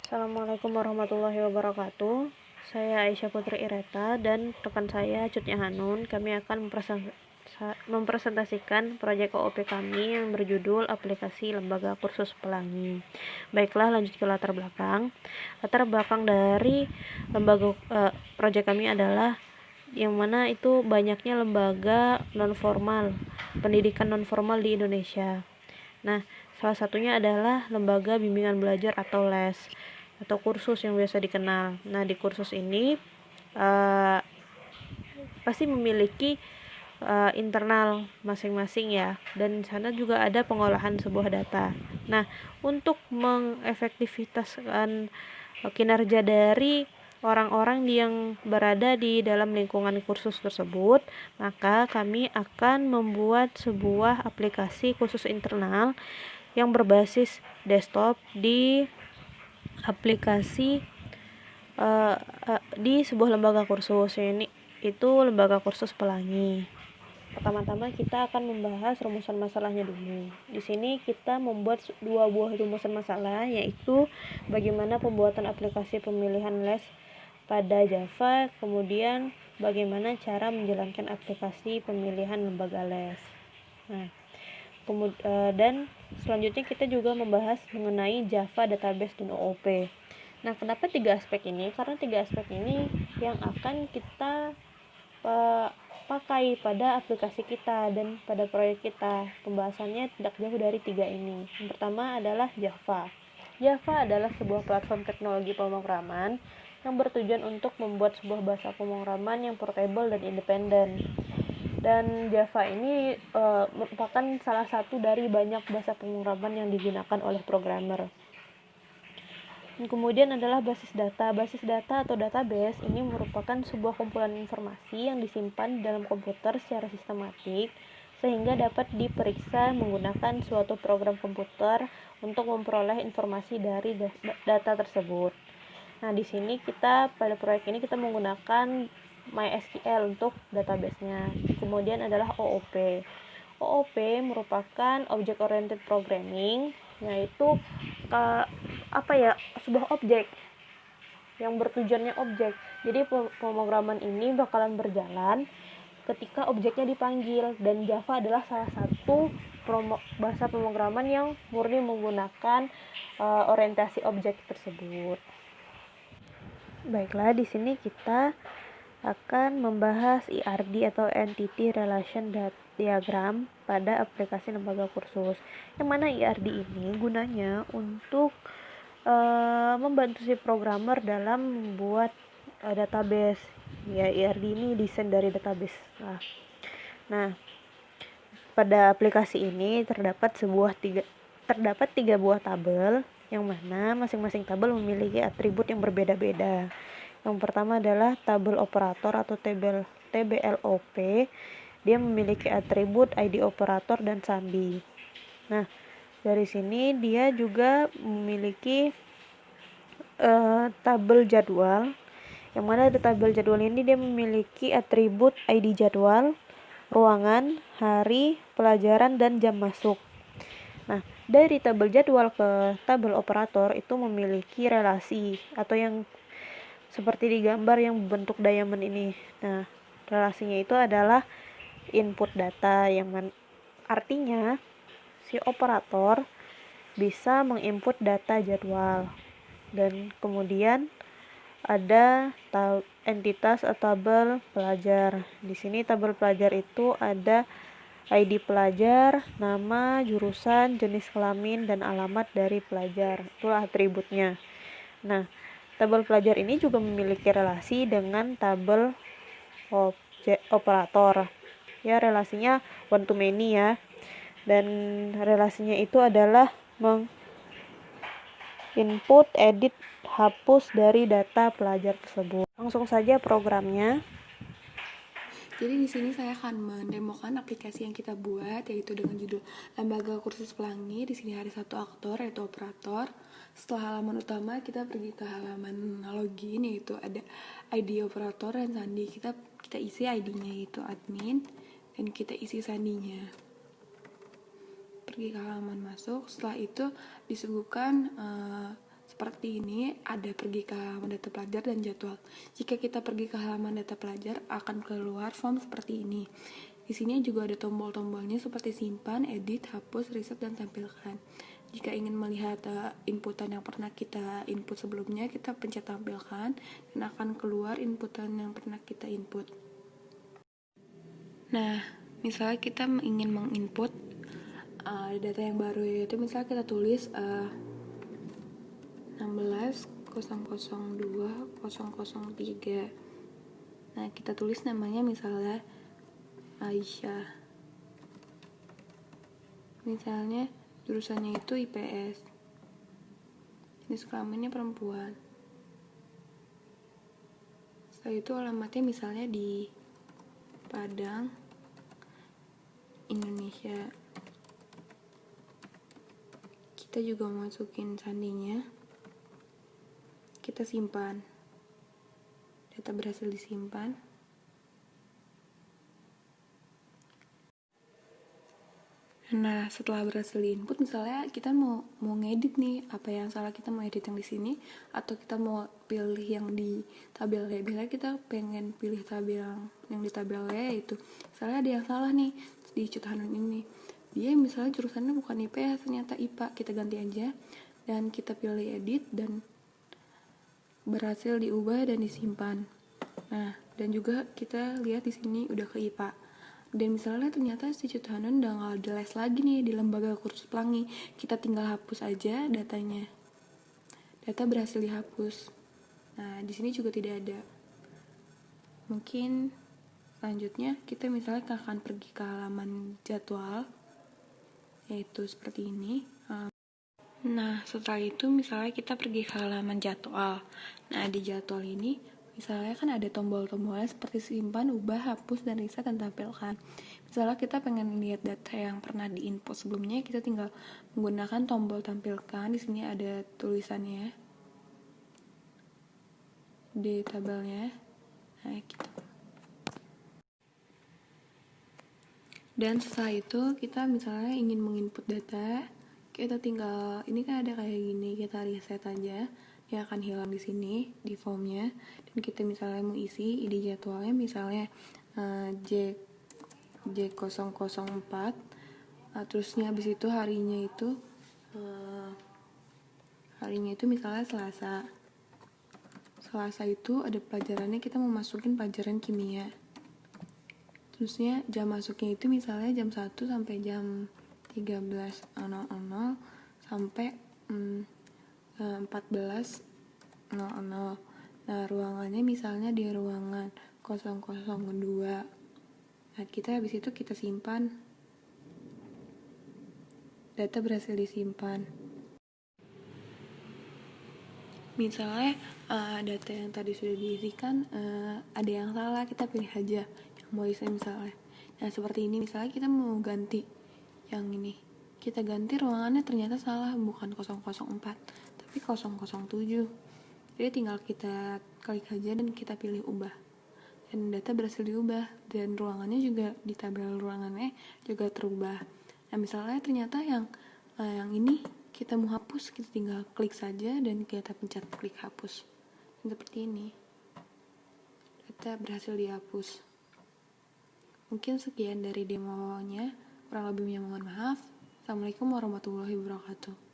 Assalamualaikum warahmatullahi wabarakatuh. Saya Aisyah Putri Ireta dan rekan saya Cutnya Hanun. Kami akan mempresentasikan proyek OOP kami yang berjudul Aplikasi Lembaga Kursus Pelangi. Baiklah, lanjut ke latar belakang. Latar belakang dari lembaga proyek kami adalah yang mana itu banyaknya lembaga non-formal, pendidikan non-formal di Indonesia. Nah, salah satunya adalah lembaga bimbingan belajar atau les atau kursus yang biasa dikenal. Nah, di kursus ini pasti memiliki internal masing-masing ya, dan di sana juga ada pengolahan sebuah data. Nah, untuk mengefektivitaskan kinerja dari orang-orang yang berada di dalam lingkungan kursus tersebut, maka kami akan membuat sebuah aplikasi khusus internal yang berbasis desktop di aplikasi di sebuah lembaga kursus. Ini itu lembaga kursus Pelangi. Pertama-tama kita akan membahas rumusan masalahnya dulu. Di sini kita membuat dua buah rumusan masalah, yaitu bagaimana pembuatan aplikasi pemilihan les pada Java, kemudian bagaimana cara menjalankan aplikasi pemilihan lembaga les. Nah, dan selanjutnya kita juga membahas mengenai Java Database dan OOP. Nah, kenapa tiga aspek ini? Karena tiga aspek ini yang akan kita pakai pada aplikasi kita dan pada proyek kita. Pembahasannya tidak jauh dari tiga ini. Yang pertama adalah Java. Java adalah sebuah platform teknologi pemrograman yang bertujuan untuk membuat sebuah bahasa pemrograman yang portable dan independen. Dan Java ini merupakan salah satu dari banyak bahasa pemrograman yang digunakan oleh programmer. Kemudian adalah basis data. Basis data atau database ini merupakan sebuah kumpulan informasi yang disimpan dalam komputer secara sistematik sehingga dapat diperiksa menggunakan suatu program komputer untuk memperoleh informasi dari data tersebut. Nah, di sini kita pada proyek ini kita menggunakan MySQL untuk database-nya. Kemudian adalah OOP. OOP merupakan Object Oriented Programming, yaitu sebuah objek yang bertujuannya objek. Jadi pemrograman ini bakalan berjalan ketika objeknya dipanggil, dan Java adalah salah satu bahasa pemrograman yang murni menggunakan orientasi objek tersebut. Baiklah, di sini kita akan membahas ERD atau Entity Relation Diagram pada aplikasi lembaga kursus. Yang mana ERD ini gunanya untuk membantu si programmer dalam membuat database. Ya, ERD ini desain dari database. Nah, pada aplikasi ini terdapat tiga buah tabel, yang mana masing-masing tabel memiliki atribut yang berbeda-beda. Yang pertama adalah tabel operator atau TBLOP. Dia memiliki atribut ID operator dan sandi. Nah, dari sini dia juga memiliki tabel jadwal, yang mana di tabel jadwal ini dia memiliki atribut ID jadwal, ruangan, hari, pelajaran, dan jam masuk. Nah, dari tabel jadwal ke tabel operator itu memiliki relasi atau yang seperti di gambar yang bentuk diamond ini. Nah, relasinya itu adalah input data, yang artinya si operator bisa menginput data jadwal. Dan kemudian ada entitas atau tabel pelajar. Di sini tabel pelajar itu ada ID pelajar, nama, jurusan, jenis kelamin, dan alamat dari pelajar. Itulah atributnya. Nah, tabel pelajar ini juga memiliki relasi dengan tabel operator. Ya, relasinya one to many ya. Dan relasinya itu adalah input, edit, hapus dari data pelajar tersebut. Langsung saja programnya. Jadi di sini saya akan mendemokan aplikasi yang kita buat, yaitu dengan judul Lembaga Kursus Pelangi. Di sini ada satu aktor, yaitu operator. Setelah halaman utama, kita pergi ke halaman login, yaitu ada ID operator dan sandi. Kita isi ID-nya, yaitu admin, dan kita isi sandinya. Pergi ke halaman masuk. Setelah itu disuguhkan seperti ini, ada pergi ke halaman data pelajar dan jadwal. Jika kita pergi ke halaman data pelajar, akan keluar form seperti ini. Di sini juga ada tombol-tombolnya seperti simpan, edit, hapus, reset, dan tampilkan. Jika ingin melihat inputan yang pernah kita input sebelumnya, kita pencet tampilkan dan akan keluar inputan yang pernah kita input. Nah, misalnya kita ingin menginput data yang baru, yaitu misalnya kita tulis 16.002.003. Nah, kita tulis namanya misalnya Aisyah. Misalnya jurusannya itu IPS. Jenis kelaminnya perempuan. Setelah itu alamatnya misalnya di Padang, Indonesia. Kita juga masukin sandinya. Kita simpan. Data berhasil disimpan. Nah, setelah berhasil diinput, misalnya kita mau ngedit nih, apa yang salah, kita mau edit yang di sini atau kita mau pilih yang di tabel E. Biasanya kita pengen pilih tabel yang di tabel E, itu misalnya ada yang salah nih di Cutahanun ini. Dia misalnya jurusannya bukan IPS, ternyata IPA. Kita ganti aja dan kita pilih edit dan berhasil diubah dan disimpan. Nah, dan juga kita lihat di sini udah ke IPA. Dan misalnya ternyata si Cutahanun udah nggak ada les lagi nih di Lembaga Kursus Pelangi. Kita tinggal hapus aja datanya. Data berhasil dihapus. Nah, di sini juga tidak ada. Mungkin selanjutnya kita misalnya akan pergi ke halaman jadwal, yaitu seperti ini. Nah, setelah itu misalnya kita pergi ke halaman jadwal. Nah, di jadwal ini misalnya kan ada tombol-tombolnya seperti simpan, ubah, hapus, dan reset, dan tampilkan. Misalnya kita pengen lihat data yang pernah diinput sebelumnya, kita tinggal menggunakan tombol tampilkan. Di sini ada tulisannya di tabelnya. Nah, gitu. Dan setelah itu kita misalnya ingin menginput data, kita tinggal, ini kan ada kayak gini, kita reset aja, dia akan hilang di sini di formnya. Dan kita misalnya mau isi ide jadwalnya, misalnya J004, terusnya habis itu harinya itu misalnya Selasa itu ada pelajarannya, kita mau masukin pelajaran kimia. Terusnya jam masuknya itu misalnya jam 1 sampai jam 13.00 sampai 14.00. Nah, ruangannya misalnya di ruangan 002. Nah, kita habis itu kita simpan. Data berhasil disimpan. Misalnya data yang tadi sudah diisikan ada yang salah, kita pilih aja yang mau isi misalnya. Nah, seperti ini misalnya kita mau ganti yang ini, kita ganti ruangannya ternyata salah, bukan 004 tapi 007. Jadi tinggal kita klik aja dan kita pilih ubah, dan data berhasil diubah, dan ruangannya juga di tabel ruangannya juga terubah. Nah, misalnya ternyata yang ini kita mau hapus, kita tinggal klik saja dan kita pencet klik hapus. Dan seperti ini, data berhasil dihapus. Mungkin sekian dari demonya, kurang lebihnya mohon maaf. Assalamualaikum warahmatullahi wabarakatuh.